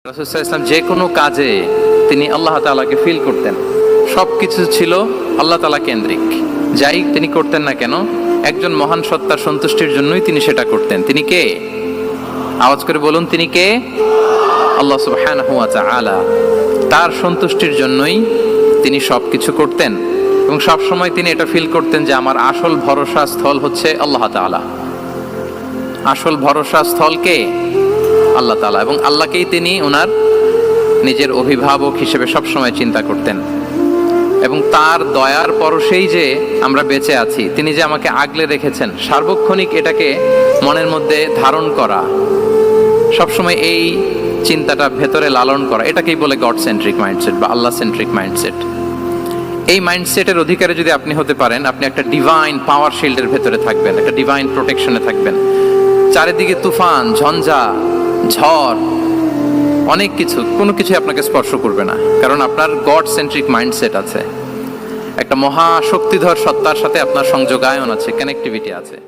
রাসূল সাল্লাল্লাহু আলাইহি ওয়াসাল্লাম যে কোনো কাজে তিনি আল্লাহ তাআলাকে ফিল করতেন। সব কিছু ছিল আল্লাহ তাআলা কেন্দ্রিক। যাই তিনি করতেন না কেন, একজন মহান সত্তার সন্তুষ্টির জন্যই তিনি সেটা করতেন। তিনি কে? আওয়াজ করে বলুন, তিনি কে? আল্লাহ সুবহানাহু ওয়া তাআলা। তার সন্তুষ্টির জন্যই তিনি সব কিছু করতেন এবং সব সময় তিনি এটা ফিল করতেন যে আমার আসল ভরসা স্থল হচ্ছে আল্লাহ তাআলা। আসল ভরসা স্থল কে? আল্লাহ তাআলা। এবং আল্লাহকেই তিনি ওনার নিজের অভিভাবক হিসেবে সবসময় চিন্তা করতেন। এবং তার দয়ার পরশেই যে আমরা বেঁচে আছি, তিনি যে আমাকে আগলে রেখেছেন, সার্বক্ষণিক এটাকে মনের মধ্যে ধারণ করা, সবসময় এই চিন্তাটা ভেতরে লালন করা, এটাকেই বলে গড সেন্ট্রিক মাইন্ডসেট বা আল্লাহ সেন্ট্রিক মাইন্ডসেট। এই মাইন্ডসেটের অধিকারে যদি আপনি হতে পারেন, আপনি একটা ডিভাইন পাওয়ার শিল্ডের ভেতরে থাকবেন, একটা ডিভাইন প্রোটেকশনে থাকবেন। চারিদিকে তুফান, ঝঞ্ঝা, ঝড়, অনেক কিছু, কোনো কিছু আপনাকে স্পর্শ করবে না, কারণ আপনার গড সেন্ট্রিক মাইন্ডসেট আছে। একটা মহা শক্তিধর সত্তার সাথে আপনার সংযোগায়ন আছে, কানেক্টিভিটি আছে।